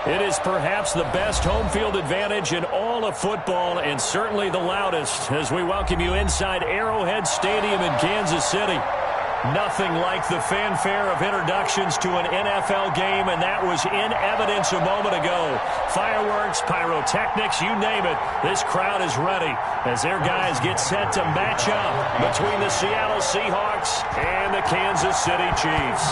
It is perhaps the best home field advantage in all of football and certainly the loudest as we welcome you inside Arrowhead Stadium in Kansas City. Nothing like the fanfare of introductions to an NFL game, and that was in evidence a moment ago. Fireworks, pyrotechnics, you name it. This crowd is ready as their guys get set to match up between the Seattle Seahawks and the Kansas City Chiefs.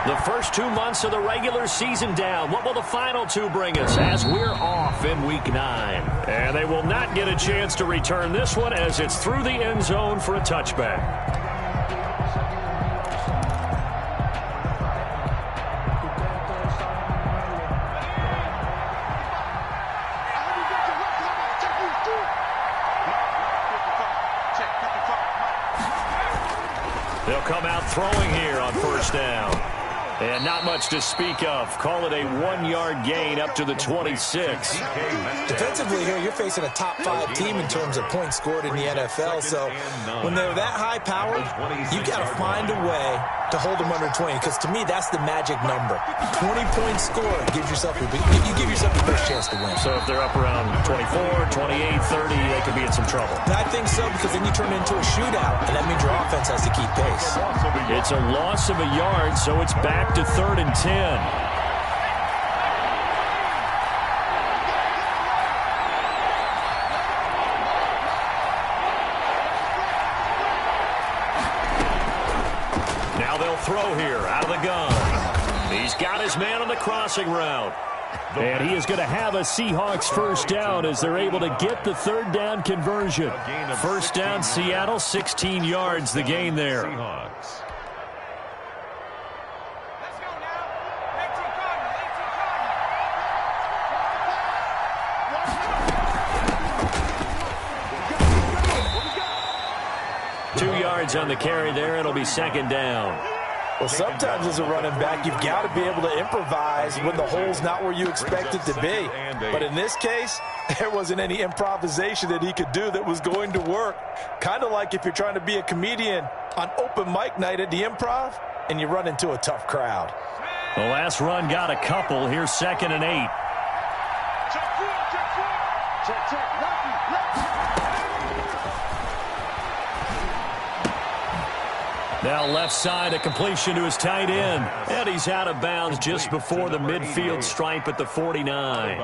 The first 2 months of the regular season down. What will the final two bring us as we're off in Week 9? And they will not get a chance to return this one as it's through the end zone for a touchback. They'll come out throwing here on first down. And not much to speak of. Call it a 1-yard gain up to the 26. Defensively here, you're facing a top 5 team in terms of points scored in the NFL. So when they're that high-powered, you've got to find a way to hold them under 20. Because to me, that's the magic number. 20 points scored gives yourself your best chance to win. So if they're up around 24, 28, 30, they could be in some trouble. I think so, because then you turn it into a shootout, and that means your offense has to keep pace. It's a loss of a yard, so it's back to 3rd and 10. Now they'll throw here out of the gun. He's got his man on the crossing route. And he is going to have a Seahawks first down as they're able to get the 3rd down conversion. First down, Seattle, 16 yards the gain there. Seahawks. 2 yards on the carry there. It'll be 2nd down. Well, sometimes as a running back, you've got to be able to improvise when the hole's not where you expect it to be. But in this case, there wasn't any improvisation that he could do that was going to work. Kind of like if you're trying to be a comedian on open mic night at the Improv and you run into a tough crowd. The last run got a couple. Here's 2nd and 8. Now left side, a completion to his tight end. And he's out of bounds just before the midfield stripe at the 49.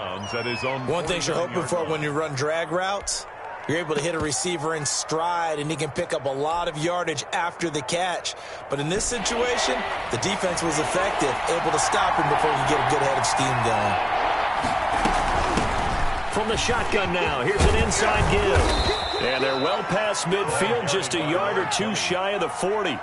One thing you're hoping for when you run drag routes, you're able to hit a receiver in stride, and he can pick up a lot of yardage after the catch. But in this situation, the defense was effective, able to stop him before he get a good head of steam going. From the shotgun now, here's an inside give. And they're well past midfield, just a yard or two shy of the 40.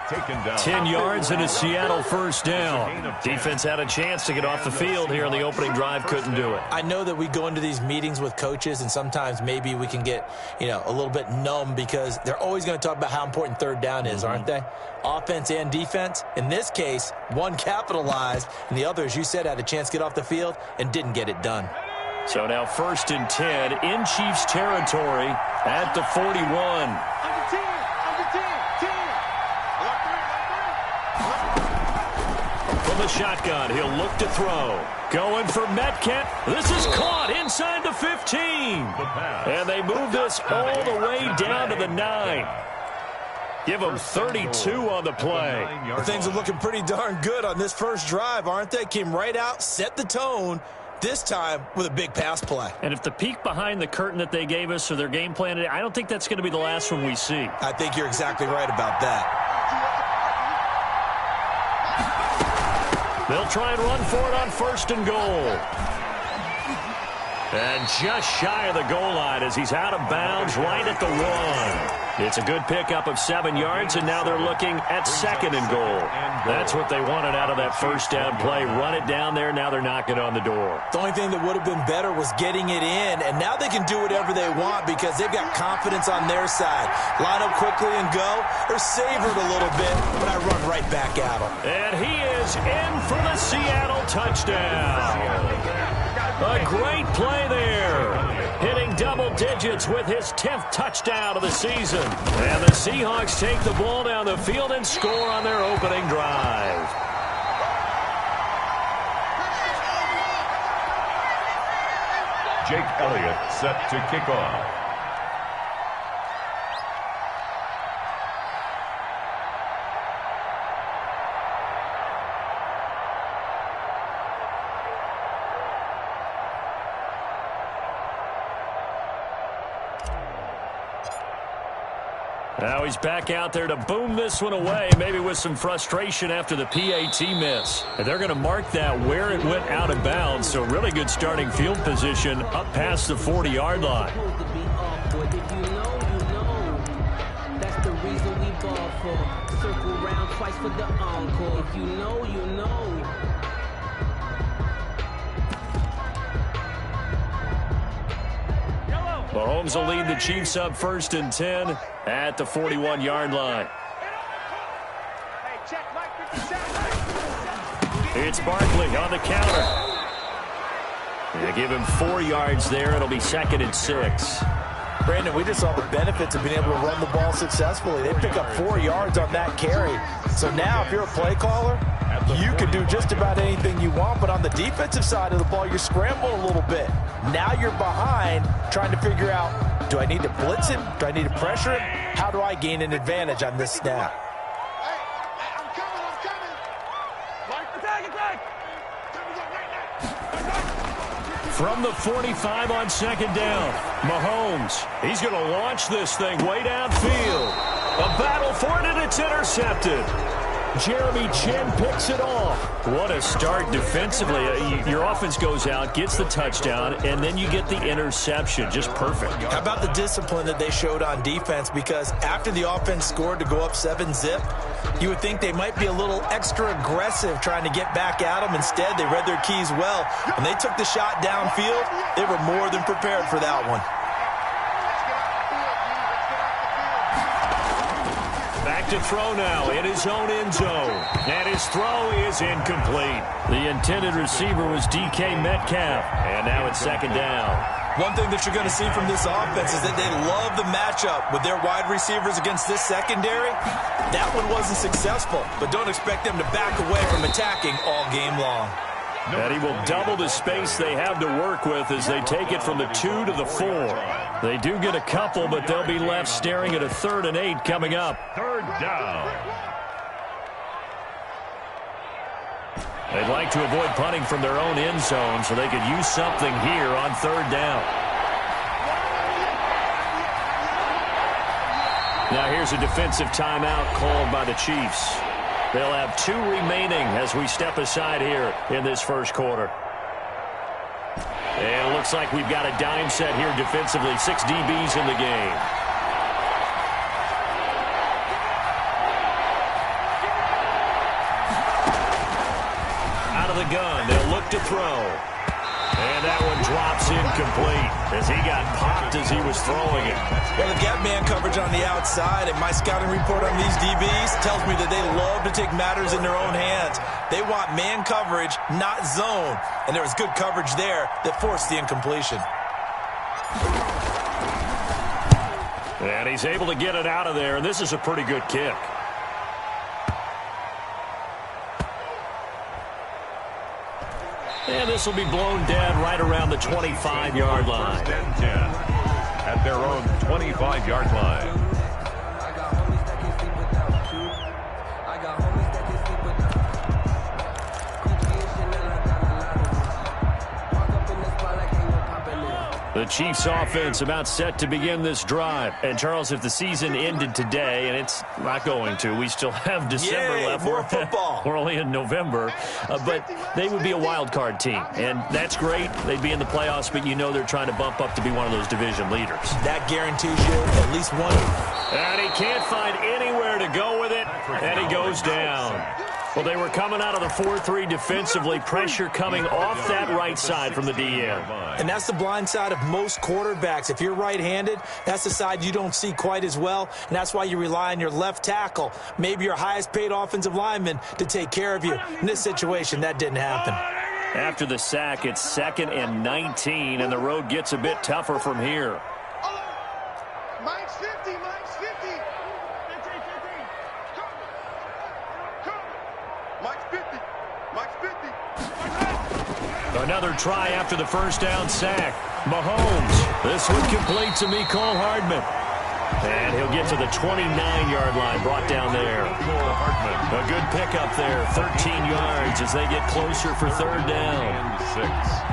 10 yards and a Seattle first down. Defense had a chance to get off the field here on the opening drive, couldn't do it. I know that we go into these meetings with coaches, and sometimes maybe we can get, a little bit numb because they're always going to talk about how important 3rd down is, aren't they? Offense and defense. In this case, one capitalized, and the other, as you said, had a chance to get off the field and didn't get it done. So now 1st and 10 in Chiefs territory at the 41. From the shotgun, he'll look to throw. Going for Metcalf. This is caught inside the 15. And they move this all the way down to the 9. Give them 32 on the play. Well, things are looking pretty darn good on this first drive, aren't they? Came right out, set the tone. This time with a big pass play. And if the peek behind the curtain that they gave us or their game plan, I don't think that's going to be the last one we see. I think you're exactly right about that. They'll try and run for it on 1st and goal. And just shy of the goal line as he's out of bounds right at the 1. It's a good pickup of 7 yards, and now they're looking at 2nd and goal. That's what they wanted out of that first down play. Run it down there. Now they're knocking on the door. The only thing that would have been better was getting it in, and now they can do whatever they want because they've got confidence on their side. Line up quickly and go, or savor it a little bit, but I run right back at them. And he is in for the Seattle touchdown. A great play there. Hitting double digits with his 10th touchdown of the season. And the Seahawks take the ball down the field and score on their opening drive. Jake Elliott set to kick off. Now he's back out there to boom this one away, maybe with some frustration after the PAT miss. And they're going to mark that where it went out of bounds, so really good starting field position up past the 40-yard line. That's the reason we ball for. Circle round twice for the encore. If you know, you know. Mahomes will lead the Chiefs up 1st and 10 at the 41-yard line. It's Barkley on the counter. They give him 4 yards there. It'll be 2nd and 6. Brandon, we just saw the benefits of being able to run the ball successfully. They pick up 4 yards on that carry. So now if you're a play caller, you can do just about anything you want, but on the defensive side of the ball, you're scrambling a little bit. Now you're behind trying to figure out, do I need to blitz him? Do I need to pressure him? How do I gain an advantage on this snap? From the 45 on 2nd down, Mahomes, he's going to launch this thing way downfield. A battle for it, and it's intercepted. Jeremy Chin picks it off. What a start defensively. Your offense goes out, gets the touchdown, and then you get the interception. Just perfect. How about the discipline that they showed on defense? Because after the offense scored to go up 7-zip, you would think they might be a little extra aggressive trying to get back at them. Instead, they read their keys well. When they took the shot downfield, they were more than prepared for that one. Back to throw now in his own end zone. And his throw is incomplete. The intended receiver was DK Metcalf. And now it's 2nd down. One thing that you're going to see from this offense is that they love the matchup with their wide receivers against this secondary. That one wasn't successful, but don't expect them to back away from attacking all game long. And he will double the space they have to work with as they take it from the 2 to the 4. They do get a couple, but they'll be left staring at a 3rd and 8 coming up. 3rd down. They'd like to avoid punting from their own end zone so they could use something here on 3rd down. Now here's a defensive timeout called by the Chiefs. They'll have 2 remaining as we step aside here in this 1st quarter. And it looks like we've got a dime set here defensively. 6 DBs in the game. Out of the gun, they'll look to throw. And that one drops incomplete as he got popped as he was throwing it. Well, the gap man coverage on the outside, and my scouting report on these DBs tells me that they love to take matters in their own hands. They want man coverage, not zone. And there was good coverage there that forced the incompletion. And he's able to get it out of there, and this is a pretty good kick. And this will be blown dead right around the 25-yard line. 1st and 10 at their own 25-yard line. The Chiefs offense about set to begin this drive. And, Charles, if the season ended today, and it's not going to, we still have December left. More football. We're only in November. But they would be a wild card team. And that's great. They'd be in the playoffs, but you know they're trying to bump up to be one of those division leaders. That guarantees you at least one. And he can't find anywhere to go with it, and he goes down. Well, they were coming out of the 4-3 defensively. Pressure coming off that right side from the DN. And that's the blind side of most quarterbacks. If you're right-handed, that's the side you don't see quite as well, and that's why you rely on your left tackle, maybe your highest-paid offensive lineman, to take care of you. In this situation, that didn't happen. After the sack, it's 2nd and 19, and the road gets a bit tougher from here. Mike's 50, Mike's 50. Mike's 50, Mike's 50. Another try after the 1st down sack. Mahomes. This one complete to Mecole Hardman. And he'll get to the 29-yard line, brought down there. A good pickup there, 13 yards as they get closer for third down. And 6.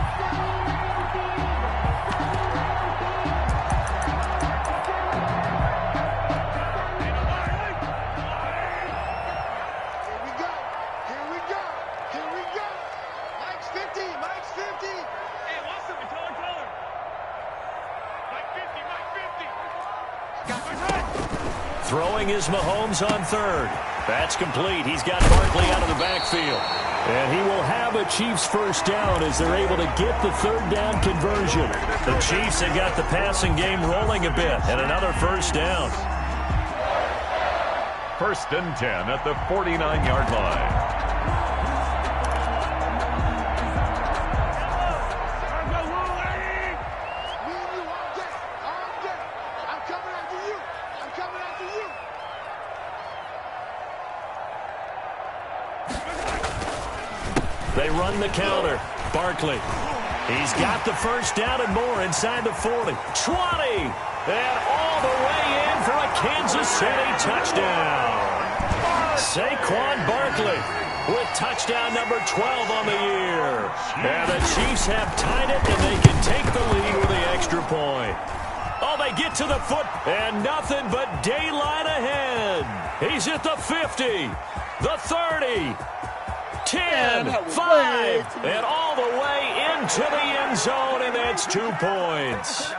Throwing is Mahomes on third. That's complete. He's got Barkley out of the backfield. And he will have a Chiefs first down as they're able to get the third down conversion. The Chiefs have got the passing game rolling a bit. And another first down. 1st and 10 at the 49-yard line. They run the counter. Barkley. He's got the first down and more inside the 40. 20. And all the way in for a Kansas City touchdown. Saquon Barkley with touchdown number 12 on the year. And the Chiefs have tied it, and they can take the lead with the extra point. Oh, they get to the foot, and nothing but daylight ahead. He's at the 50, the 30. 10, 5, and all the way into the end zone, and that's 2 points.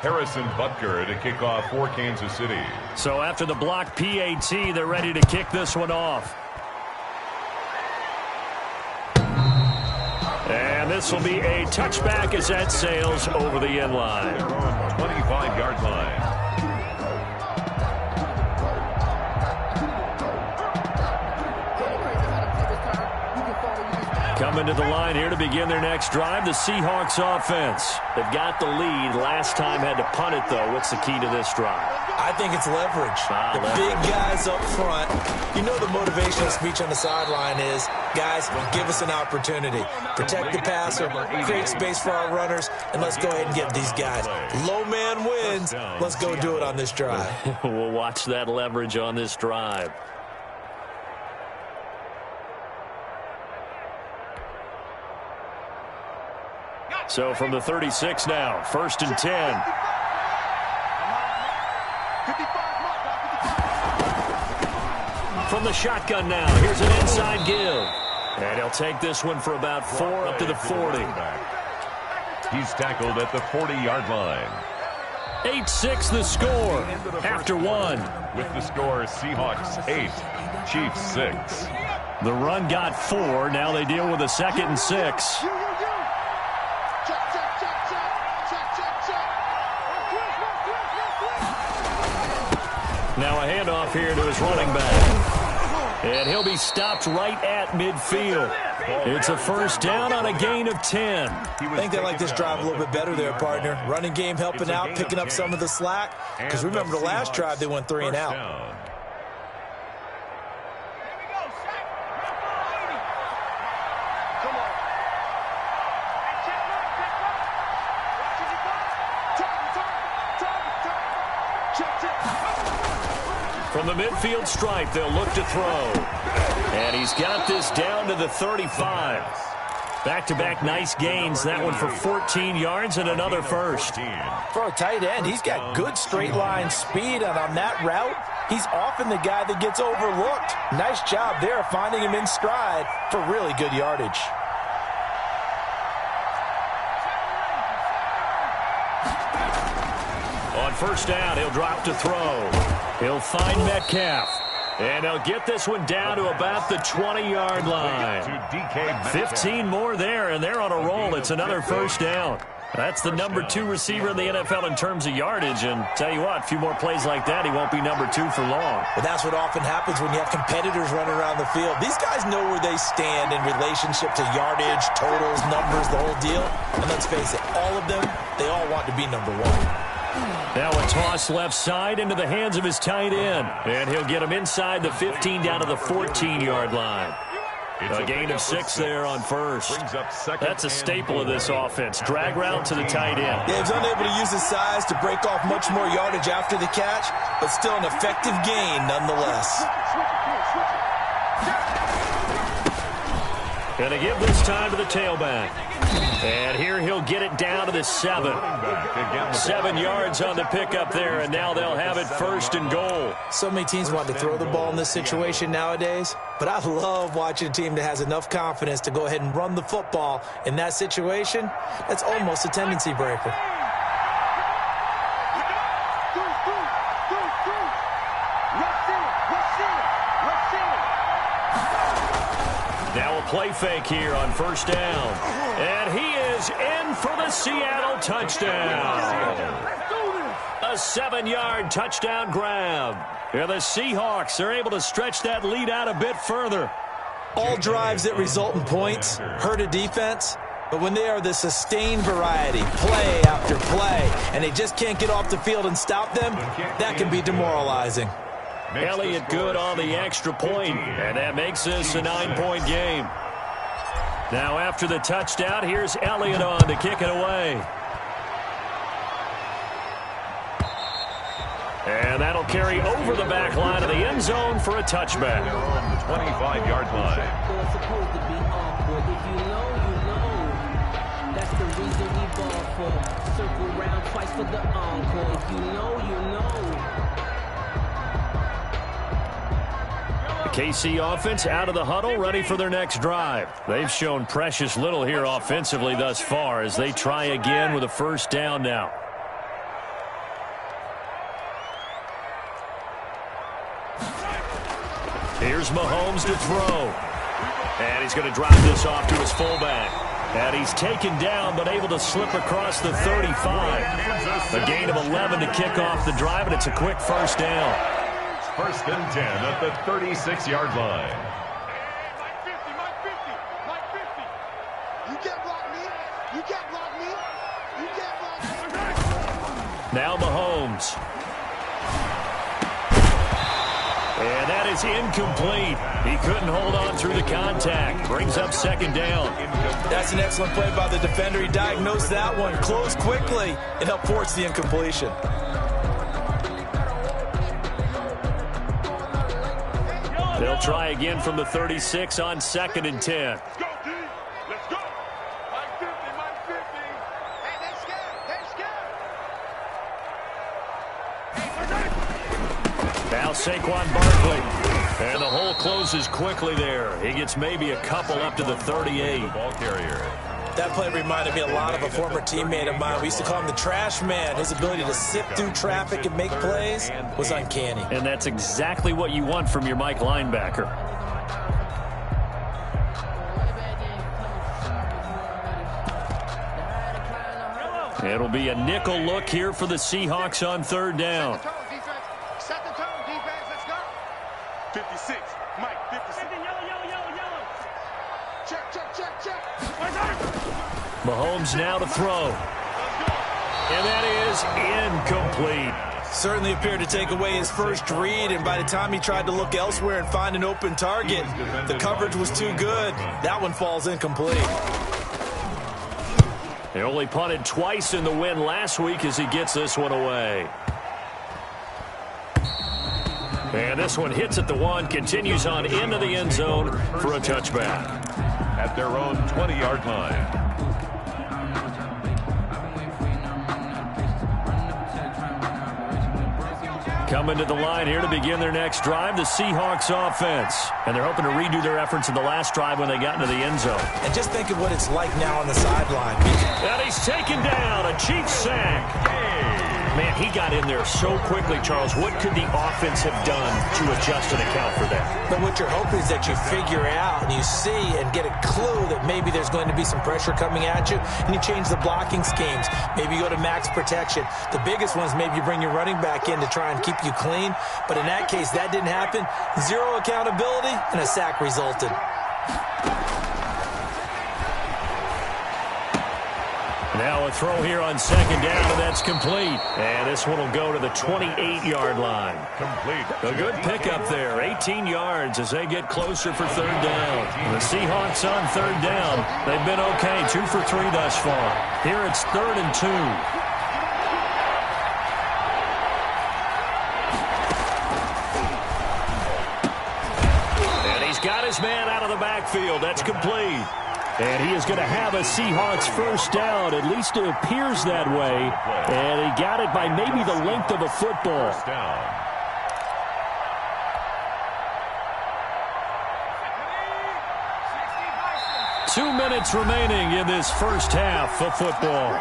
Harrison Butker to kick off for Kansas City. So after the block PAT, they're ready to kick this one off. And this will be a touchback as that sails over the end line. 25-yard line. Coming to the line here to begin their next drive, the Seahawks offense. They've got the lead. Last time had to punt it, though. What's the key to this drive? I think it's leverage. The big guys up front. You know the motivational speech on the sideline is, guys, give us an opportunity. Protect the passer, create space for our runners, and let's go ahead and get these guys. Low man wins. Let's go do it on this drive. We'll watch that leverage on this drive. So from the 36 now, 1st and 10. From the shotgun now, here's an inside give. And he'll take this one for about 4 up to the 40. He's tackled at the 40-yard line. 8-6 the score after one. With the score, Seahawks 8, Chiefs 6. The run got 4. Now they deal with a 2nd and 6. Now a handoff here to his running back. And he'll be stopped right at midfield. It's a first down on a gain of 10. I think they like this drive a little bit better there, partner. Running game helping out, picking up some of the slack. Because remember the last drive, they went 3 and out. From the midfield stripe, they'll look to throw. And he's got this down to the 35. Back-to-back nice gains. That one for 14 yards and another first. For a tight end, he's got good straight-line speed, and on that route, he's often the guy that gets overlooked. Nice job there finding him in stride for really good yardage. On first down, he'll drop to throw. He'll find Metcalf. And he'll get this one down to about the 20-yard line. 15 more there, and they're on a roll. It's another first down. That's the number 2 receiver in the NFL in terms of yardage. And tell you what, a few more plays like that, he won't be number 2 for long. But that's what often happens when you have competitors running around the field. These guys know where they stand in relationship to yardage, totals, numbers, the whole deal. And let's face it, all of them, they all want to be number 1. Now a toss left side into the hands of his tight end. And he'll get him inside the 15 down to the 14-yard line. A gain of 6 there on first. That's a staple of this offense. Drag route to the tight end. Yeah, he was unable to use his size to break off much more yardage after the catch, but still an effective gain nonetheless. Gonna give this time to the tailback. And here he'll get it down to the 7. 7 yards on the pickup there, and now they'll have it 1st and goal. So many teams want to throw the ball in this situation nowadays, but I love watching a team that has enough confidence to go ahead and run the football. In that situation, that's almost a tendency breaker. Now a play fake here on 1st down. And he is in for the Seattle touchdown. A 7-yard touchdown grab. And the Seahawks are able to stretch that lead out a bit further. All drives that result in points hurt a defense, but when they are the sustained variety, play after play, and they just can't get off the field and stop them, that can be demoralizing. Elliott good on the extra point, and that makes this a 9-point game. Now after the touchdown, here's Elliott on to kick it away. And that'll carry over the back line of the end zone for a touchback. 25-yard line. It's supposed to be awkward. If you know, you know. That's the reason we ball for. Circle round twice for the encore. If you know, you know. KC offense out of the huddle, ready for their next drive. They've shown precious little here offensively thus far as they try again with a 1st down now. Here's Mahomes to throw. And he's going to drop this off to his fullback. And he's taken down but able to slip across the 35. A gain of 11 to kick off the drive, and it's a quick 1st down. 1st and 10 at the 36-yard line. Mike 50, Mike 50, Mike 50. You can't block me. You can't block me. You can't block me. Now Mahomes. And that is incomplete. He couldn't hold on through the contact. Brings up 2nd down. That's an excellent play by the defender. He diagnosed that one, closed quickly, and helped force the incompletion. They'll try again from the 36 on 2nd and 10. Let's go, D. Let's go. Mike 50, Mike 50. Hey, they scared. They scared. Now Saquon Barkley. And the hole closes quickly there. He gets maybe a couple up to the 38. Ball carrier. That play reminded me a lot of a former teammate of mine. We used to call him the trash man. His ability to sift through traffic and make plays was uncanny. And that's exactly what you want from your Mike linebacker. It'll be a nickel look here for the Seahawks on 3rd down. Set the tone, defense. Let's go. 56. Mike, 56. Yellow. Check. Mahomes now to throw. And that is incomplete. Certainly appeared to take away his first read, and by the time he tried to look elsewhere and find an open target, the coverage was too good. That one falls incomplete. They only punted twice in the win last week as he gets this one away. And this one hits at the 1, continues on into the end zone for a touchback. At their own 20-yard line. Coming to the line here to begin their next drive, the Seahawks offense. And they're hoping to redo their efforts in the last drive when they got into the end zone. And just think of what it's like now on the sideline. And he's taken down, a Chiefs sack. Man, he got in there so quickly, Charles. What could the offense have done to adjust and account for that? But what you're hoping is that you figure out and you see and get a clue that maybe there's going to be some pressure coming at you, and you change the blocking schemes. Maybe you go to max protection. The biggest one is maybe you bring your running back in to try and keep you clean. But in that case, that didn't happen. Zero accountability, and a sack resulted. Now a throw here on second down, and that's complete. And this one will go to the 28-yard line. Complete. A good pickup there. 18 yards as they get closer for third down. The Seahawks on third down. They've been okay. 2 for 3 thus far. Here it's 3rd and 2. And he's got his man out of the backfield. That's complete. And he is going to have a Seahawks first down. At least it appears that way. And he got it by maybe the length of a football. First down. Two minutes remaining in this first half of football.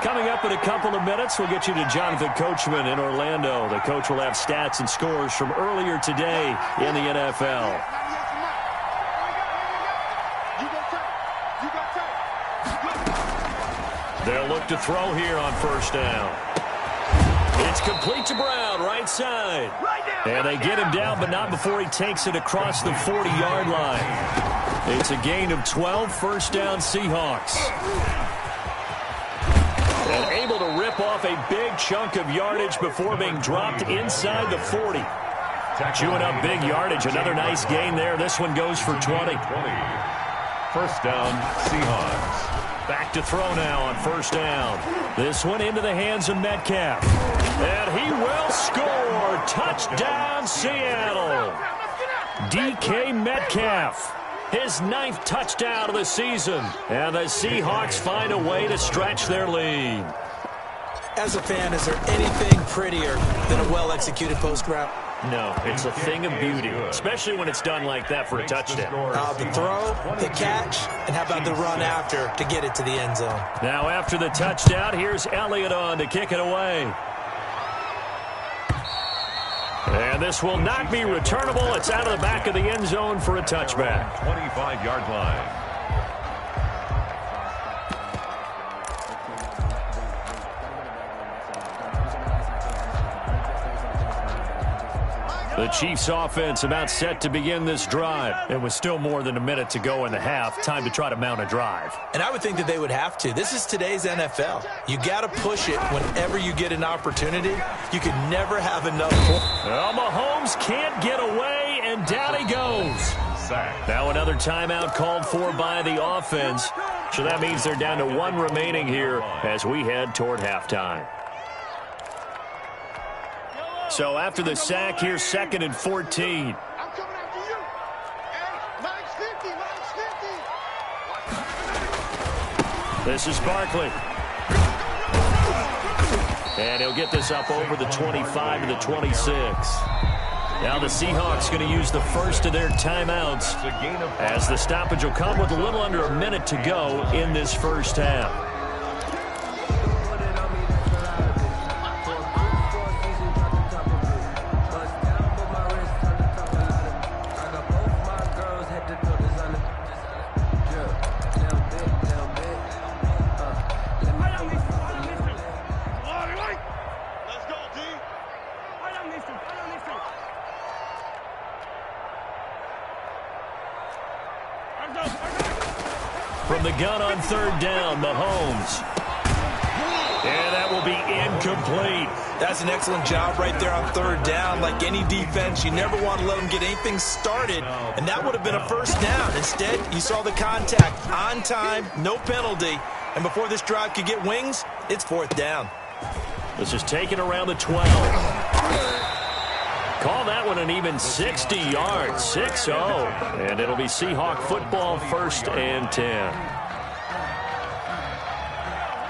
Coming up in a couple of minutes, we'll get you to Jonathan Coachman in Orlando. The coach will have stats and scores from earlier today in the NFL. They'll look to throw here on first down. It's complete to Brown, right side. And they get him down, but not before he takes it across the 40-yard line. It's a gain of 12, first down Seahawks. And able to rip off a big chunk of yardage before being dropped inside the 40. Chewing up big yardage, another nice gain there. This one goes for 20. First down, Seahawks. Back to throw now on first down. This one into the hands of Metcalf. And he will score. Touchdown, Seattle. DK Metcalf. His 9th touchdown of the season. And the Seahawks find a way to stretch their lead. As a fan, is there anything prettier than a well-executed post route? No, it's a thing of beauty, especially when it's done like that for a touchdown. The throw, the catch, and how about the run after to get it to the end zone? Now after the touchdown, here's Elliott on to kick it away. And this will not be returnable. It's out of the back of the end zone for a touchback. 25-yard line. The Chiefs offense about set to begin this drive. It was still more than a minute to go in the half. Time to try to mount a drive. And I would think that they would have to. This is today's NFL. You got to push it whenever you get an opportunity. You can never have enough. Well, Mahomes can't get away, and down he goes. Now another timeout called for by the offense. So that means they're down to 1 remaining here as we head toward halftime. So after the sack, here's 2nd and 14. I'm coming after you. Hey, Mike's 50, Mike's 50. This is Barkley. And he'll get this up over the 25 to the 26. Now the Seahawks going to use the first of their timeouts as the stoppage will come with a little under a minute to go in this first half. From the gun on third down, Mahomes. And that will be incomplete. That's an excellent job right there on third down. Like any defense, you never want to let them get anything started, and that would have been a first down. Instead, you saw the contact on time, no penalty, and before this drive could get wings, it's fourth down. This is taken around the 12. Call that one an even 60 yards, 6-0. And it'll be Seahawk football, 1st and 10.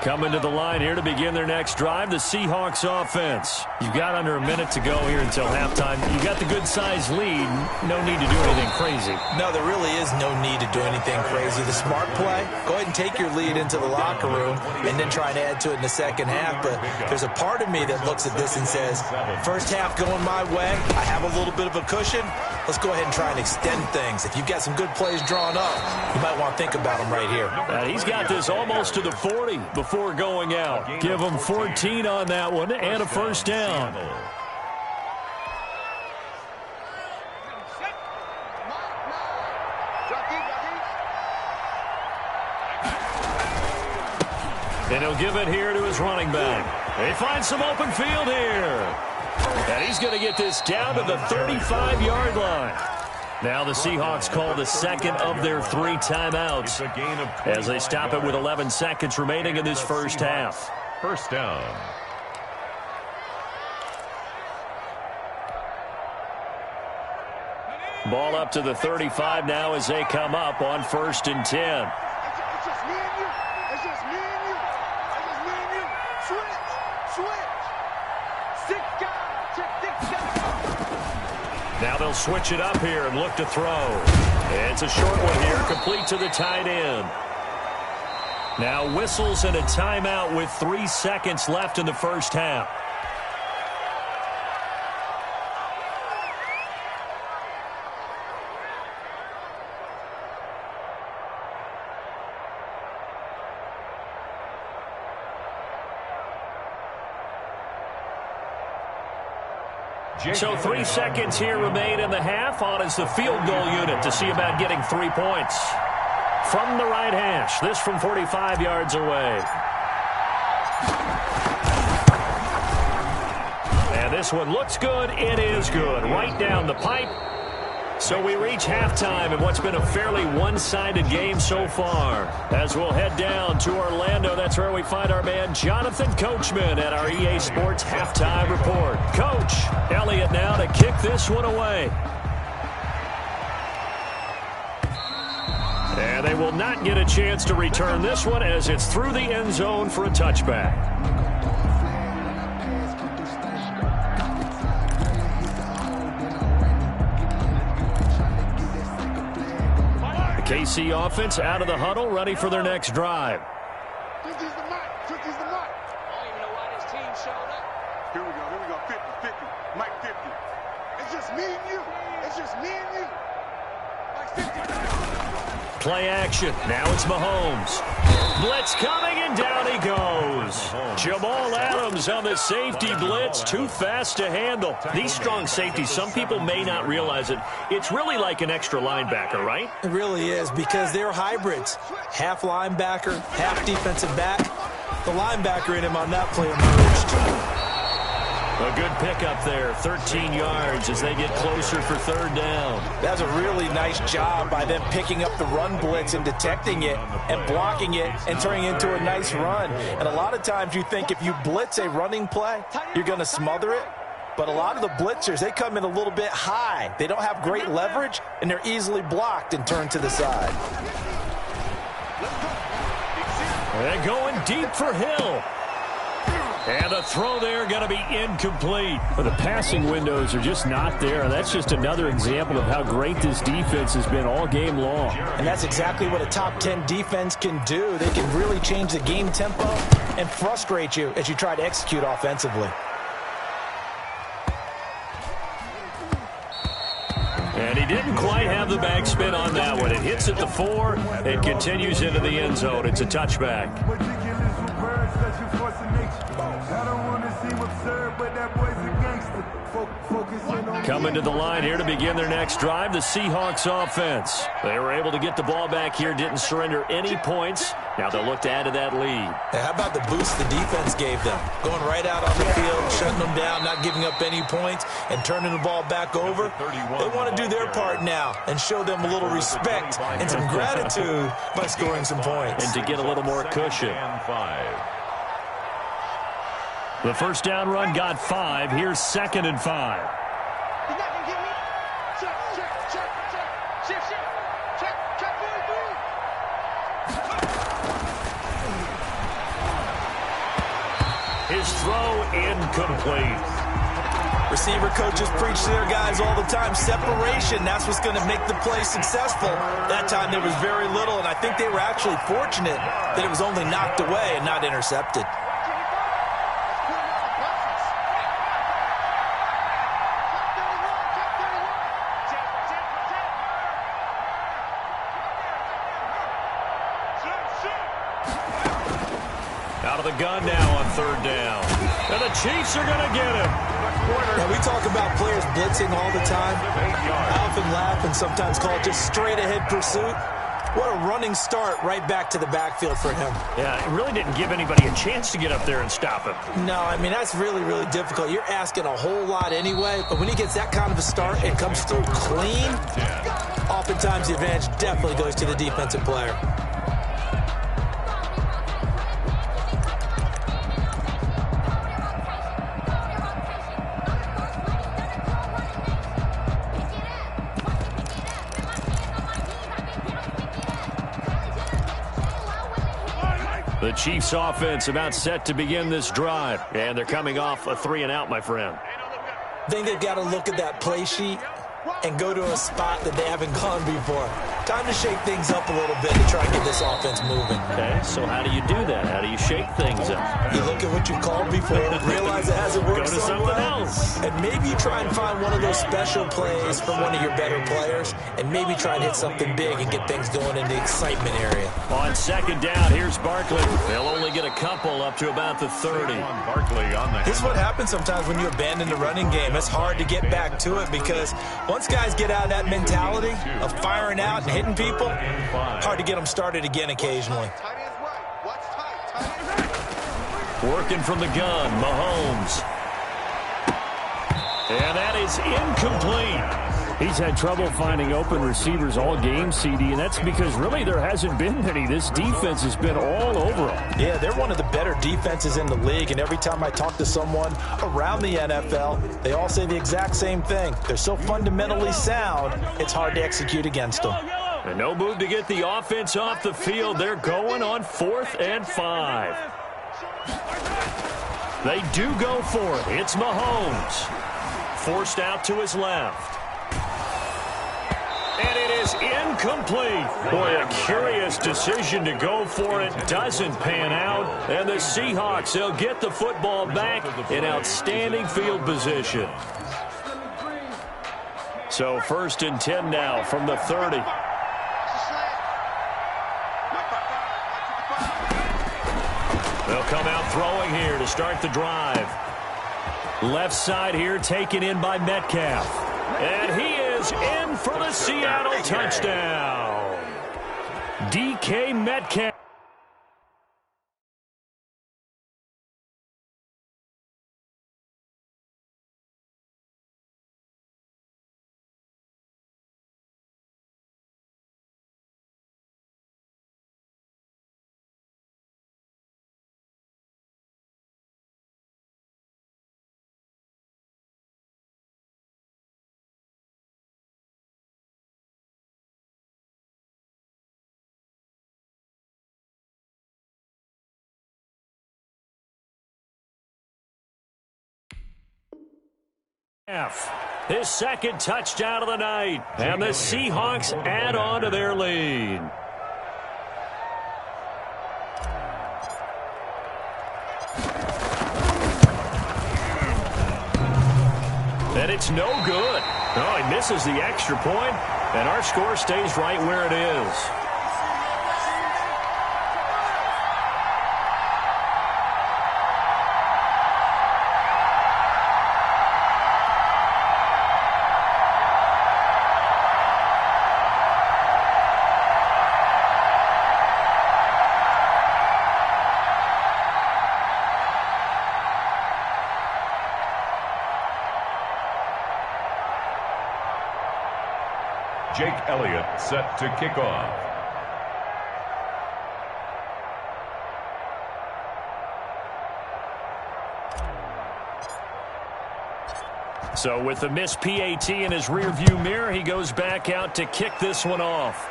Coming to the line here to begin their next drive, the Seahawks offense. You've got under a minute to go here until halftime. You've got the good-sized lead. No need to do anything crazy. No, there really is no need to do anything crazy. The smart play, go ahead and take your lead into the locker room and then try and add to it in the second half. But there's a part of me that looks at this and says, first half going my way, I have a little bit of a cushion. Let's go ahead and try and extend things. If you've got some good plays drawn up, you might want to think about them right here. He's got this almost to the 40 before going out. Give him 14 on that one and a first down. And he'll give it here to his running back. They find some open field here. And he's going to get this down to the 35-yard line. Now the Seahawks call the second of their 3 timeouts as they stop it with 11 seconds remaining in this first half. First down. Ball up to the 35 now as they come up on 1st and 10. It's just me and you. It's just me and you. It's just me and you. Switch. 6 guys. Check 6 guys. Now they'll switch it up here and look to throw. It's a short one here, complete to the tight end. Now whistles and a timeout with 3 seconds left in the first half. So 3 seconds here remain in the half. On is the field goal unit to see about getting 3 points. From the right hash, this from 45 yards away. And this one looks good. It is good. Right down the pipe. So we reach halftime in what's been a fairly one-sided game so far. As we'll head down to Orlando, that's where we find our man Jonathan Coachman at our EA Sports Halftime Report. Coach, Elliott now to kick this one away. And they will not get a chance to return this one as it's through the end zone for a touchback. KC offense out of the huddle, ready for their next drive. 50's the mark. 50's the mark. I don't even know why this team showed up. Here we go. 50. Mike 50. It's just me and you. It's just me and you. Mike 50. Play action. Now it's Mahomes. Blitz coming, and down he goes. Jamal Adams on the safety blitz. Too fast to handle. These strong safeties, some people may not realize it. It's really like an extra linebacker, right? It really is, because they're hybrids. Half linebacker, half defensive back. The linebacker in him on that play emerged. A good pickup there, 13 yards as they get closer for 3rd down. That's a really nice job by them picking up the run blitz and detecting it and blocking it and turning it into a nice run. And a lot of times you think if you blitz a running play, you're going to smother it. But a lot of the blitzers, they come in a little bit high. They don't have great leverage, and they're easily blocked and turned to the side. They're going deep for Hill. And the throw there going to be incomplete. But the passing windows are just not there. And that's just another example of how great this defense has been all game long. And that's exactly what a top 10 defense can do. They can really change the game tempo and frustrate you as you try to execute offensively. And he didn't quite have the backspin on that one. It hits at the 4 and continues into the end zone. It's a touchback. Coming to the line here to begin their next drive, the Seahawks offense. They were able to get the ball back here, didn't surrender any points. Now they'll look to add to that lead. Hey, how about the boost the defense gave them? Going right out on the field, shutting them down, not giving up any points, and turning the ball back over. They want to do their part now and show them a little respect and some gratitude by scoring some points. And to get a little more cushion. The first down run got 5. Here's 2nd and 5. You're not gonna get me? Check. Shift. Check. His throw incomplete. Receiver coaches preach to their guys all the time. Separation, that's what's going to make the play successful. That time there was very little, and I think they were actually fortunate that it was only knocked away and not intercepted. Out of the gun now on 3rd down. And the Chiefs are going to get him. Now, we talk about players blitzing all the time. I often laugh and sometimes call it just straight-ahead pursuit. What a running start right back to the backfield for him. Yeah, it really didn't give anybody a chance to get up there and stop him. No, I mean, that's really, really difficult. You're asking a whole lot anyway, but when he gets that kind of a start and comes through clean, oftentimes the advantage definitely goes to the defensive player. The Chiefs offense about set to begin this drive, and they're coming off a 3-and-out, my friend. I think they've got to look at that play sheet and go to a spot that they haven't gone before. Time to shake things up a little bit to try and get this offense moving. Okay, so how do you do that? How do you shake things up? You look at what you called before, realize it hasn't worked Go to so something well, else. and maybe you try and find one of those special plays from one of your better players, and maybe try and hit something big and get things going in the excitement area. On second down, here's Barkley. They'll only get a couple up to about the 30. This is what happens sometimes when you abandon the running game. It's hard to get back to it because once guys get out of that mentality of firing out and hitting people, hard to get them started again occasionally. Working from the gun, Mahomes. And that is incomplete. He's had trouble finding open receivers all game, CD, and that's because really there hasn't been many. This defense has been all over them. Yeah, they're one of the better defenses in the league, and every time I talk to someone around the NFL, they all say the exact same thing. They're so fundamentally sound, it's hard to execute against them. And no move to get the offense off the field. They're going on 4th and 5. They do go for it. It's Mahomes. Forced out to his left. And it is incomplete. Boy, a curious decision to go for it. Doesn't pan out. And the Seahawks, they'll get the football back in outstanding field position. So 1st and 10 now from the 30. They'll come out throwing here to start the drive. Left side here taken in by Metcalf. And he is in for the Seattle touchdown. DK Metcalf. His second touchdown of the night. And the Seahawks add on to their lead. And it's no good. Oh, he misses the extra point, and our score stays right where it is. Jake Elliott set to kick off. So with the missed PAT in his rearview mirror, he goes back out to kick this one off.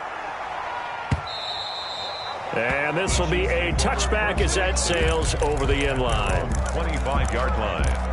And this will be a touchback as that sails over the end line. 25-yard line.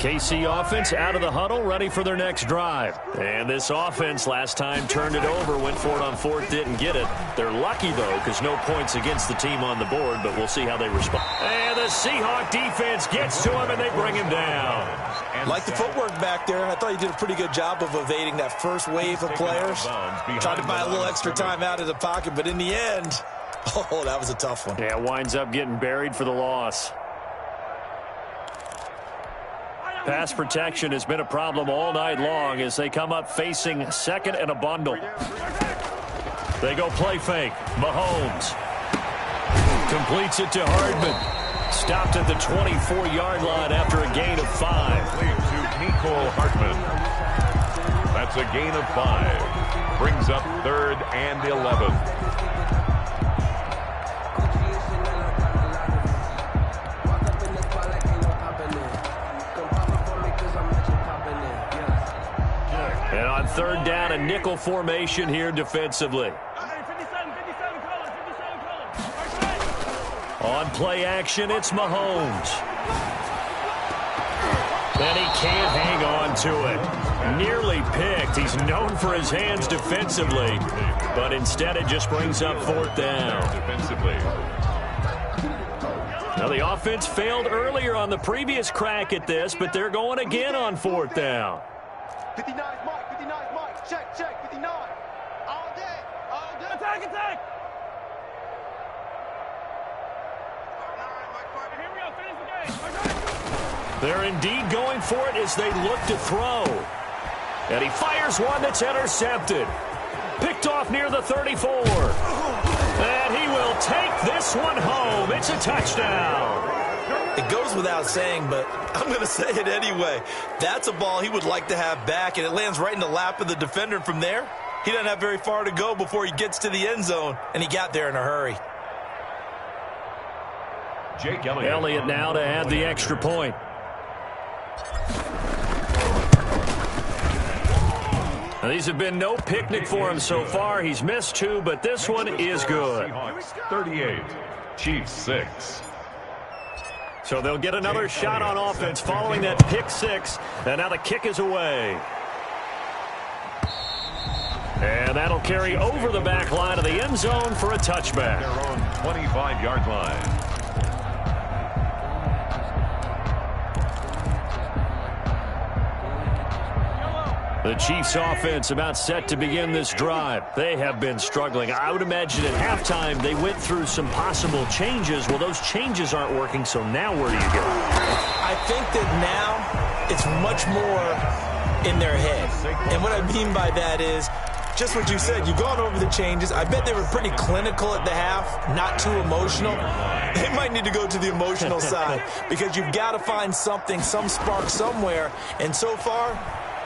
KC offense out of the huddle, ready for their next drive. And this offense last time turned it over, went for it on fourth, didn't get it. They're lucky, though, because no points against the team on the board, but we'll see how they respond. And the Seahawk defense gets to him, and they bring him down. Like the footwork back there, I thought he did a pretty good job of evading that first wave of players. Tried to buy a little extra time out of the pocket, but in the end, oh, that was a tough one. Yeah, winds up getting buried for the loss. Pass protection has been a problem all night long as they come up facing second and a bundle. They go play fake. Mahomes completes it to Hardman. Stopped at the 24-yard line after a gain of 5. To Nicole Hartman. That's a gain of 5. Brings up 3rd and 11. And on 3rd down, a nickel formation here defensively. On play action, it's Mahomes. And he can't hang on to it. Nearly picked. He's known for his hands defensively, but instead it just brings up 4th down. Now the offense failed earlier on the previous crack at this, but they're going again on 4th down. 59 Mike, 59 Mike, check, 59. All day. Attack. Here we go, finish the game. They're indeed going for it as they look to throw. And he fires one that's intercepted. Picked off near the 34. And he will take this one home. It's a touchdown. It goes without saying, but I'm going to say it anyway. That's a ball he would like to have back, and it lands right in the lap of the defender. From there, he doesn't have very far to go before he gets to the end zone, and he got there in a hurry. Jake Elliott now to add the extra point. Now, these have been no picnic for him so far. He's missed 2, but this one is good. 38, Chiefs 6. So they'll get another shot on offense following that pick 6. And now the kick is away. And that'll carry over the back line of the end zone for a touchback. Their own 25-yard line. The Chiefs offense about set to begin this drive. They have been struggling. I would imagine at halftime they went through some possible changes. Well, those changes aren't working, so now where do you go? I think that now it's much more in their head. And what I mean by that is just what you said. You've gone over the changes. I bet they were pretty clinical at the half, not too emotional. They might need to go to the emotional side because you've got to find something, some spark somewhere. And so far,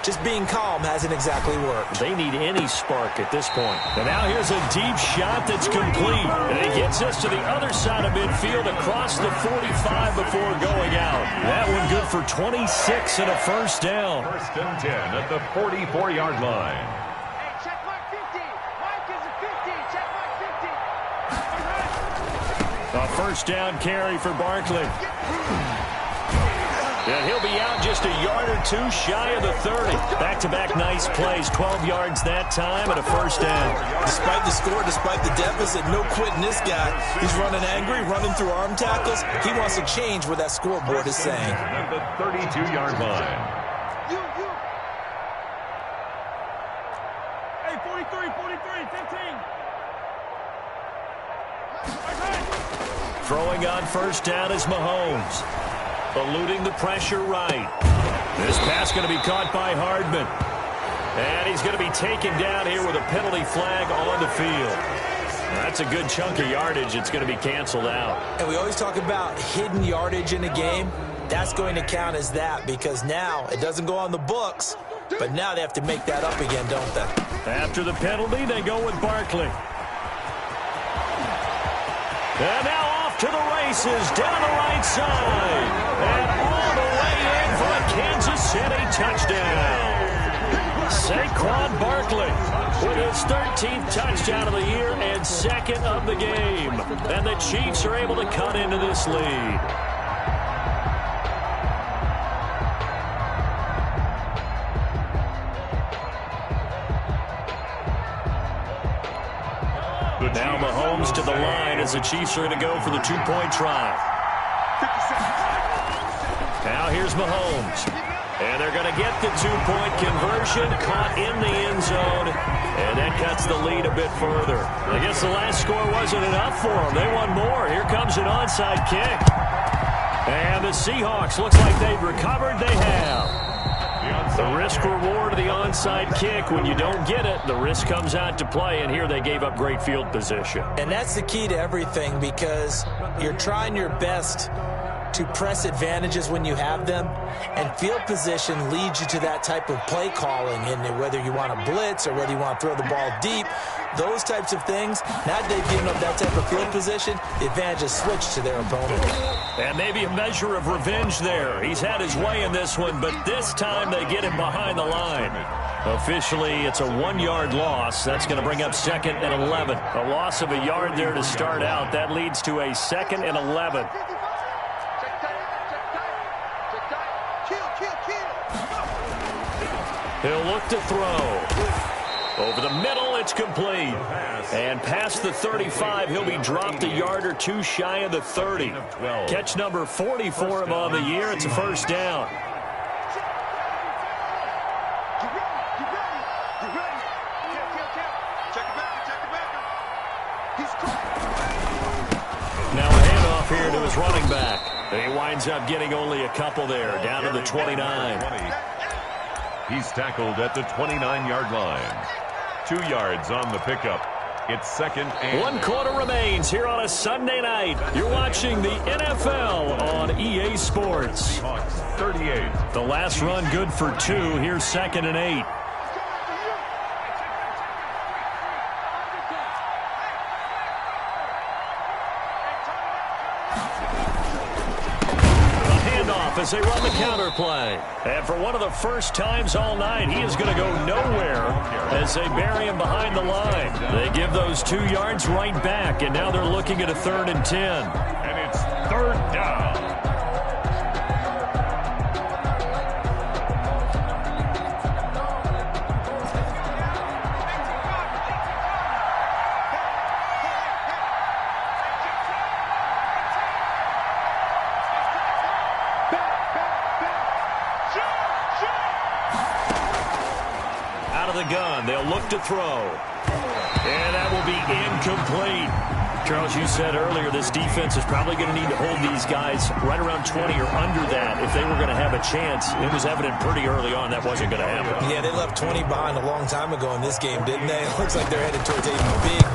just being calm hasn't exactly worked. They need any spark at this point. And now here's a deep shot that's complete. And it gets us to the other side of midfield across the 45 before going out. That one good for 26 and a first down. 1st and 10 at the 44-yard line. Hey, check Mike 50. Mike is a 50. Check Mike 50. A first down carry for Barkley. And he'll be out just a yard or 2 shy of the 30. Back-to-back nice plays. 12 yards that time and a first down. Despite the score, despite the deficit, no quitting this guy. He's running angry, running through arm tackles. He wants to change what that scoreboard is saying. At the 32-yard line. You. Hey, 43, 15. Throwing on first down is Mahomes. Eluding the pressure right. This pass going to be caught by Hardman. And he's going to be taken down here with a penalty flag on the field. That's a good chunk of yardage. It's going to be canceled out. And we always talk about hidden yardage in a game. That's going to count as that because now it doesn't go on the books, but now they have to make that up again, don't they? After the penalty, they go with Barkley. And now off to the races down the right side. And all the way in for a Kansas City touchdown. Saquon Barkley with his 13th touchdown of the year and 2nd of the game. And the Chiefs are able to cut into this lead. goes to the line as the Chiefs are going to go for the two-point try. Now here's Mahomes. And they're going to get the two-point conversion, caught in the end zone, and that cuts the lead a bit further. I guess the last score wasn't enough for them. They want more. Here comes an onside kick. And the Seahawks, looks like they've recovered. They have. The risk-reward of the onside kick, when you don't get it, the risk comes out to play, and here they gave up great field position. And that's the key to everything, because you're trying your best to press advantages when you have them, and field position leads you to that type of play calling, and whether you want to blitz or whether you want to throw the ball deep, those types of things. Now they've given up that type of field position, the advantage is switched to their opponent. And maybe a measure of revenge there. He's had his way in this one, but this time they get him behind the line. Officially, it's a 1-yard loss. That's going to bring up 2nd and 11. A loss of a yard there to start out. That leads to a 2nd and 11. He'll look to throw. Over the middle, it's complete. And past the 35, he'll be dropped a yard or two shy of the 30. Catch number 40 for him on the year. It's a first down. Now a handoff here to his running back. And he winds up getting only a couple there, down to the 29. He's tackled at the 29-yard line. 2 yards on the pickup. It's 2nd and 1 quarter remains here on a Sunday night. You're watching the NFL on EA Sports. 38. The last run good for 2. Here's 2nd and 8. As they run the counter play. And for one of the first times all night, he is going to go nowhere as they bury him behind the line. They give those 2 yards right back, and now they're looking at a 3rd and 10. And it's 3rd down. They'll look to throw. And that will be incomplete. Charles, you said earlier this defense is probably going to need to hold these guys right around 20 or under that if they were going to have a chance. It was evident pretty early on that wasn't going to happen. Yeah, they left 20 behind a long time ago in this game, didn't they? It looks like they're headed towards a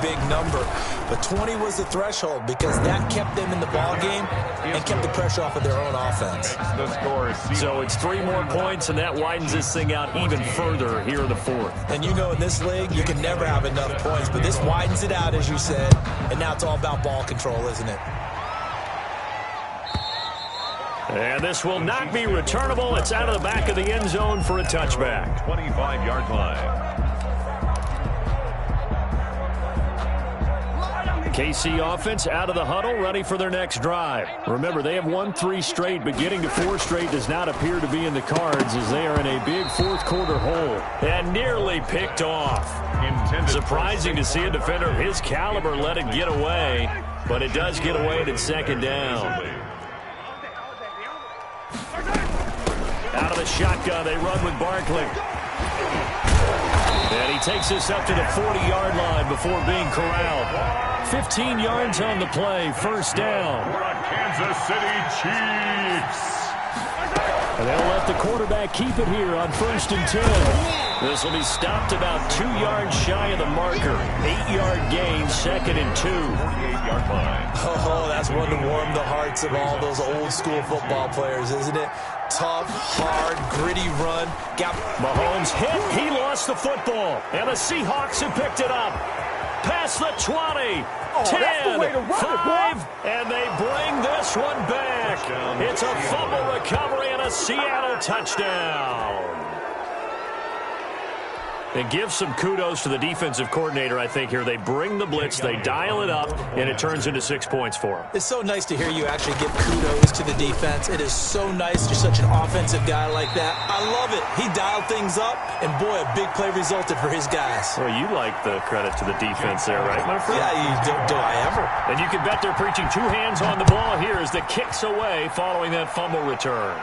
big number. But 20 was the threshold because that kept them in the ball game and kept the pressure off of their own offense. The score is so it's 3 more points, and that widens this thing out even further here in the 4th. And you know in this league, you can never have enough points, but this widens it out, as you said, and now it's all about ball control, isn't it? And this will not be returnable. It's out of the back of the end zone for a touchback. 25-yard line. KC offense out of the huddle, ready for their next drive. Remember, they have won 3 straight, but getting to 4 straight does not appear to be in the cards as they are in a big 4th quarter hole. And nearly picked off. Surprising to see a defender of his caliber let it get away, but it does get away at 2nd down. Out of the shotgun, they run with Barkley. And he takes this up to the 40-yard line before being corralled. 15 yards on the play, first down. For the Kansas City Chiefs. And they'll let the quarterback keep it here on 1st and 10. This will be stopped about 2 yards shy of the marker. 8-yard gain, 2nd and 2. 48-yard line. Oh, that's one to warm the hearts of all those old-school football players, isn't it? Tough, hard, gritty run. Got Mahomes hit. He lost the football. And the Seahawks have picked it up. Past the 20. 10, 5, and they bring this one back. It's a fumble recovery and a Seattle touchdown. And give some kudos to the defensive coordinator, I think, here. They bring the blitz, they dial it up, and it turns into 6 points for them. It's so nice to hear you actually give kudos to the defense. It is so nice. You're such an offensive guy like that. I love it. He dialed things up, and boy, a big play resulted for his guys. Well, you like the credit to the defense there, right, my friend? Yeah, do I ever? And you can bet they're preaching 2 hands on the ball here as the kick's away following that fumble return.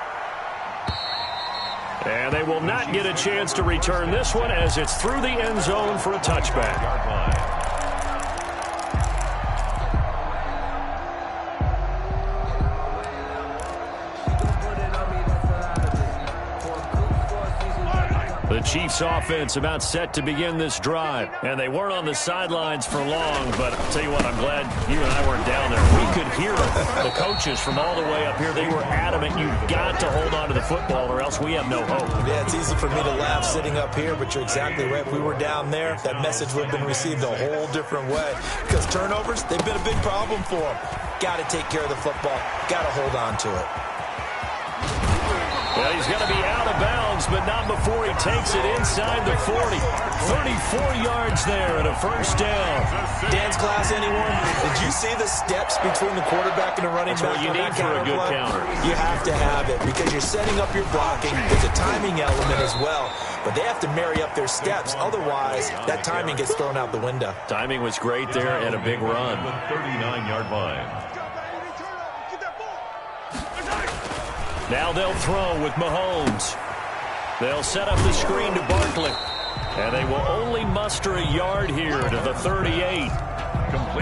And they will not get a chance to return this one as it's through the end zone for a touchback. The Chiefs offense about set to begin this drive. And they weren't on the sidelines for long, but I'll tell you what, I'm glad you and I weren't down there. We could hear the coaches from all the way up here. They were adamant, you've got to hold on to the football or else we have no hope. Yeah, it's easy for me to laugh sitting up here, but you're exactly right. If we were down there, that message would have been received a whole different way. Because turnovers, they've been a big problem for them. Got to take care of the football. Got to hold on to it. Well, he's going to be out of bounds, but not before he takes it inside the 40. 34 yards there and a first down. Dance class, anyone? Did you see the steps between the quarterback and the running back? That's what you need for a good counter. You have to have it because you're setting up your blocking. There's a timing element as well, but they have to marry up their steps. Otherwise, that timing gets thrown out the window. Timing was great there and a big run. 39-yard line. Now they'll throw with Mahomes. They'll set up the screen to Barkley. And they will only muster a yard here to the 38.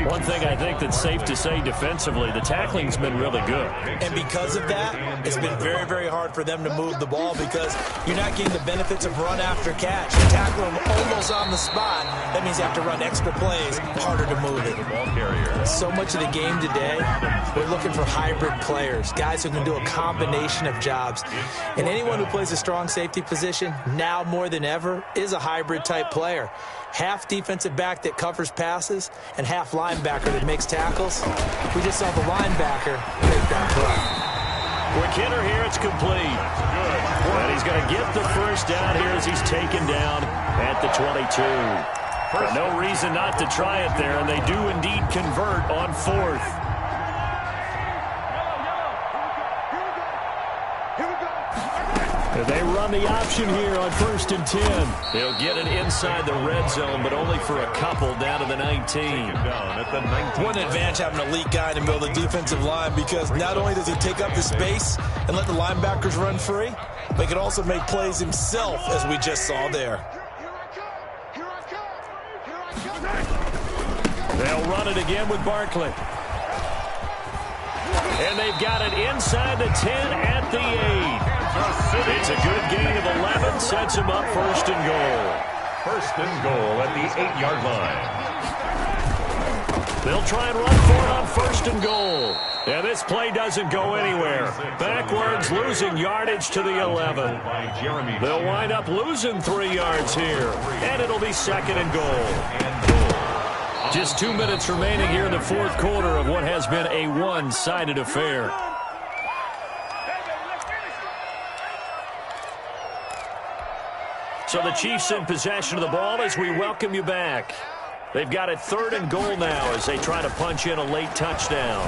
One thing I think that's safe to say defensively, the tackling's been really good. And because of that, it's been very, very hard for them to move the ball because you're not getting the benefits of run after catch. You tackle them almost on the spot. That means you have to run extra plays, harder to move it. So much of the game today, we're looking for hybrid players, guys who can do a combination of jobs. And anyone who plays a strong safety position, now more than ever, is a hybrid type player. Half defensive back that covers passes and half linebacker that makes tackles. We just saw the linebacker make that play. Quick hitter here, it's complete. And he's going to get the first down here as he's taken down at the 22. No reason not to try it there, and they do indeed convert on 4th. They run the option here on 1st and 10. They'll get it inside the red zone, but only for a couple down to the 19. What an advantage having an elite guy in the middle of the defensive line because not only does he take up the space and let the linebackers run free, but he can also make plays himself, as we just saw there. They'll run it again with Barkley. And they've got it inside the 10 at the 8. It's a good gain of 11, sets him up 1st and goal. 1st and goal at the 8-yard line. They'll try and run for it on 1st and goal. And this play doesn't go anywhere. Backwards, losing yardage to the 11. They'll wind up losing 3 yards here. And it'll be 2nd and goal. Just 2 minutes remaining here in the 4th quarter of what has been a one-sided affair. So the Chiefs in possession of the ball as we welcome you back. They've got it 3rd and goal now as they try to punch in a late touchdown.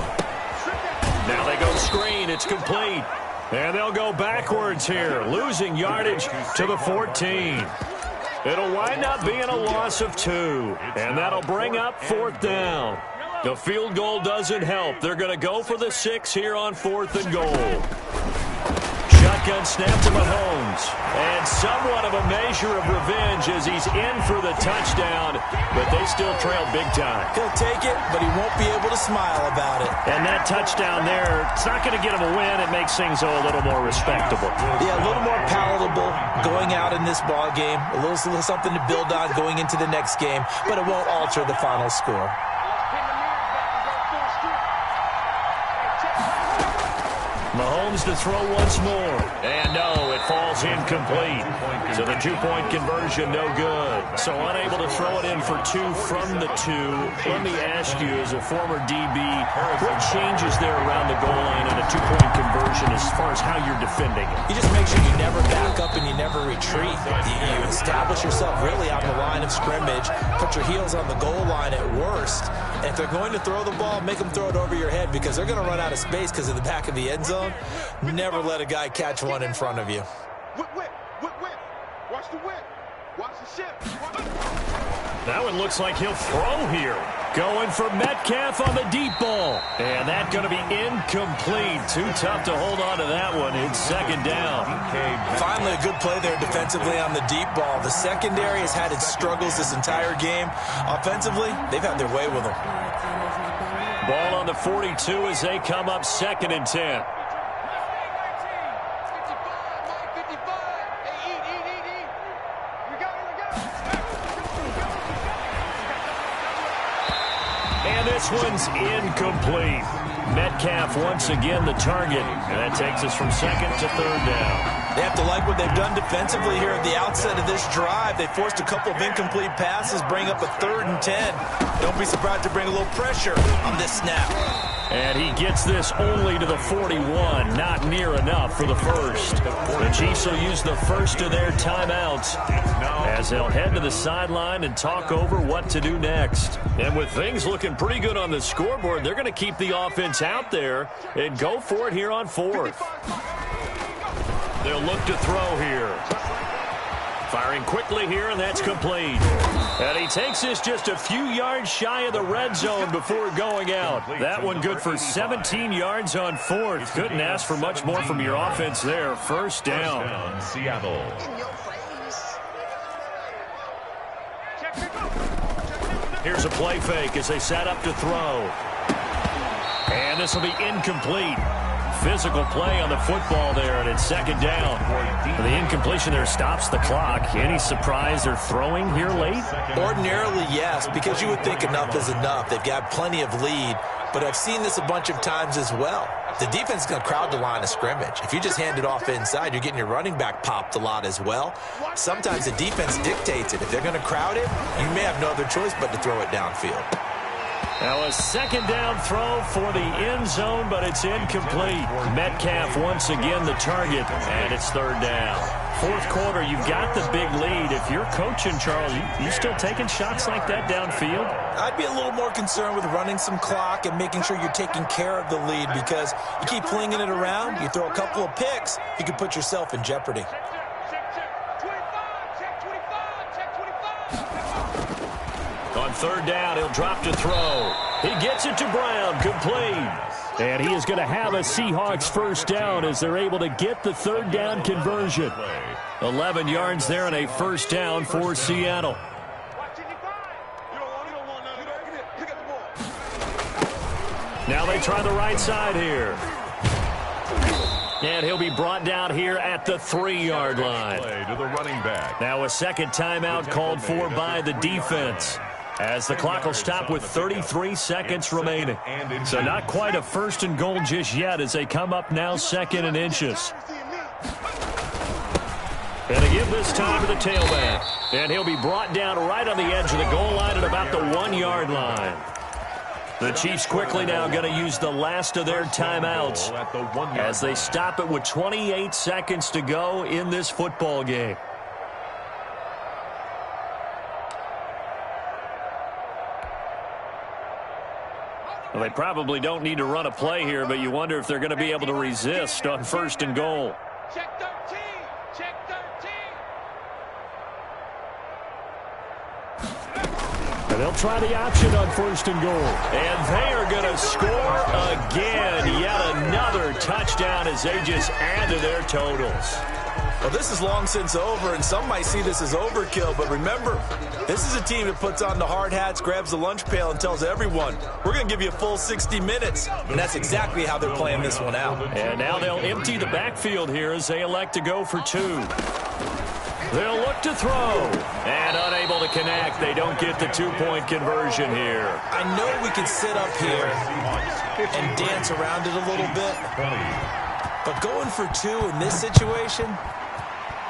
Now they go screen. It's complete. And they'll go backwards here, losing yardage to the 14. It'll wind up being a loss of 2. And that'll bring up 4th down. The field goal doesn't help. They're going to go for the 6 here on 4th and goal. Shotgun snap to Mahomes. And somewhat of a measure of revenge as he's in for the touchdown, but they still trail big time. He'll take it, but he won't be able to smile about it. And that touchdown there, it's not going to get him a win. It makes things a little more respectable. Yeah, a little more palatable going out in this ball game. A little something to build on going into the next game, but it won't alter the final score. Mahomes to throw once more. And no, it falls incomplete. So the two-point conversion, no good. So unable to throw it in for two from the two. Let me ask you, as a former DB, what changes there around the goal line in a two-point conversion as far as how you're defending it? You just make sure you never back up and you never retreat. You establish yourself really on the line of scrimmage, put your heels on the goal line at worst. And if they're going to throw the ball, make them throw it over your head because they're going to run out of space because of the back of the end zone. Never let a guy catch one in front of you. Whip, whip, whip, whip. Watch the whip. Watch the shift. That one looks like he'll throw here. Going for Metcalf on the deep ball. And that's going to be incomplete. Too tough to hold on to that one. It's second down. Finally, a good play there defensively on the deep ball. The secondary has had its struggles this entire game. Offensively, they've had their way with them. Ball on the 42 as they come up 2nd and 10. And this one's incomplete. Metcalf once again the target. And that takes us from 2nd to 3rd down. They have to like what they've done defensively here at the outset of this drive. They forced a couple of incomplete passes, bring up a 3rd and 10. Don't be surprised to bring a little pressure on this snap. And he gets this only to the 41. Not near enough for the first. The Chiefs will use the first of their timeouts as they'll head to the sideline and talk over what to do next. And with things looking pretty good on the scoreboard, they're going to keep the offense out there and go for it here on 4th. They'll look to throw here. Firing quickly here, and that's complete. And he takes this just a few yards shy of the red zone before going out. That one good for 17 yards on 4th. Couldn't ask for much more from your offense there. First down. Seattle. Here's a play fake as they set up to throw. And this will be incomplete. Physical play on the football there, and it's 2nd down. The incompletion there stops the clock. Any surprise they're throwing here late? Ordinarily, yes, because you would think enough is enough. They've got plenty of lead, but I've seen this a bunch of times as well. The defense is going to crowd the line of scrimmage. If you just hand it off inside, you're getting your running back popped a lot as well. Sometimes the defense dictates it. If they're going to crowd it, you may have no other choice but to throw it downfield. Now a 2nd down throw for the end zone, but it's incomplete. Metcalf once again the target, and it's 3rd down. 4th quarter, you've got the big lead. If you're coaching, Charles, you still taking shots like that downfield? I'd be a little more concerned with running some clock and making sure you're taking care of the lead because you keep flinging it around, you throw a couple of picks, you can put yourself in jeopardy. On 3rd down, he'll drop to throw. He gets it to Brown, complete. And he is going to have a Seahawks first down as they're able to get the 3rd down conversion. 11 yards there and a first down for Seattle. Now they try the right side here. And he'll be brought down here at the 3-yard line. To the running back. Now a 2nd timeout called for by the defense, as the clock will stop with 33 seconds remaining. So not quite a 1st and goal just yet as they come up now 2nd and inches. And they give this time to the tailback. And he'll be brought down right on the edge of the goal line at about the 1-yard line. The Chiefs quickly now going to use the last of their timeouts as they stop it with 28 seconds to go in this football game. Well, they probably don't need to run a play here, but you wonder if they're going to be able to resist on 1st and goal. Check 13. Check 13. And they'll try the option on 1st and goal. And they are going to score again. Yet another touchdown as they just add to their totals. Well, this is long since over, and some might see this as overkill. But remember, this is a team that puts on the hard hats, grabs the lunch pail, and tells everyone, we're going to give you a full 60 minutes. And that's exactly how they're playing this one out. And now they'll empty the backfield here as they elect to go for 2. They'll look to throw. And unable to connect. They don't get the 2-point conversion here. I know we could sit up here and dance around it a little bit. But going for 2 in this situation,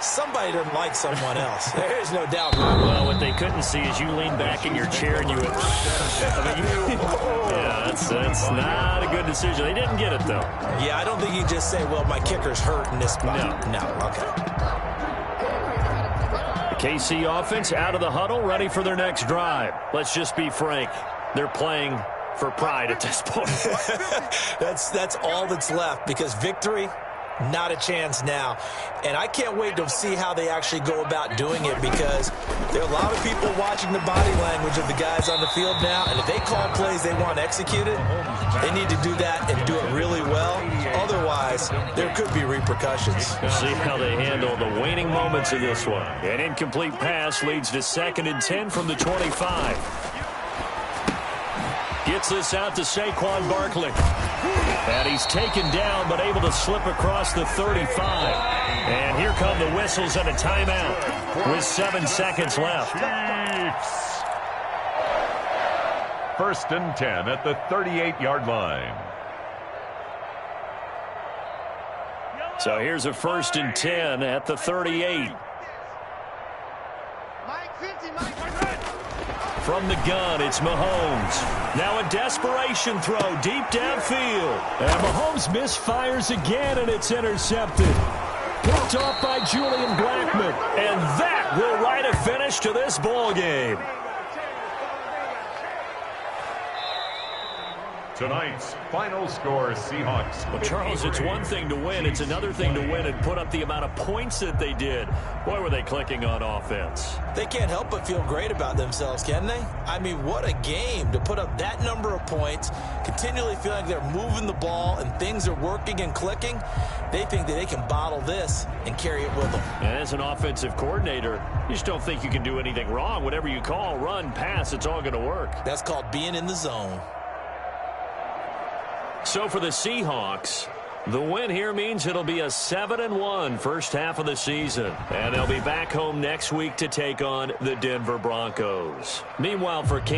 somebody doesn't like someone else. There's no doubt. Well, what they couldn't see is you lean back in your chair and you went, yeah, that's not a good decision. They didn't get it, though. Yeah, I don't think you just say, well, my kicker's hurt in this spot. No, okay. KC offense out of the huddle, ready for their next drive. Let's just be frank. They're playing for pride at this point. That's all that's left, because victory, not a chance now. And I can't wait to see how they actually go about doing it, because there are a lot of people watching the body language of the guys on the field now, and if they call plays they want executed, they need to do that and do it really well. Otherwise, there could be repercussions. We'll see how they handle the waning moments of this one. An incomplete pass leads to 2nd and 10 from the 25. Gets this out to Saquon Barkley. And he's taken down, but able to slip across the 35. And here come the whistles and a timeout with 7 seconds left. First and 10 at the 38-yard line. So here's a 1st and 10 at the 38. From the gun, it's Mahomes. Now a desperation throw deep downfield. And Mahomes misfires again, and it's intercepted. Picked off by Julian Blackmon. And that will write a finish to this ball game. Tonight's final score, Seahawks. Well, Charles, it's one thing to win. It's another thing to win and put up the amount of points that they did. Boy, were they clicking on offense. They can't help but feel great about themselves, can they? I mean, what a game to put up that number of points, continually feel like they're moving the ball and things are working and clicking. They think that they can bottle this and carry it with them. And as an offensive coordinator, you just don't think you can do anything wrong. Whatever you call, run, pass, it's all going to work. That's called being in the zone. So for the Seahawks, the win here means it'll be a 7-1 first half of the season. And they'll be back home next week to take on the Denver Broncos. Meanwhile, for Kansas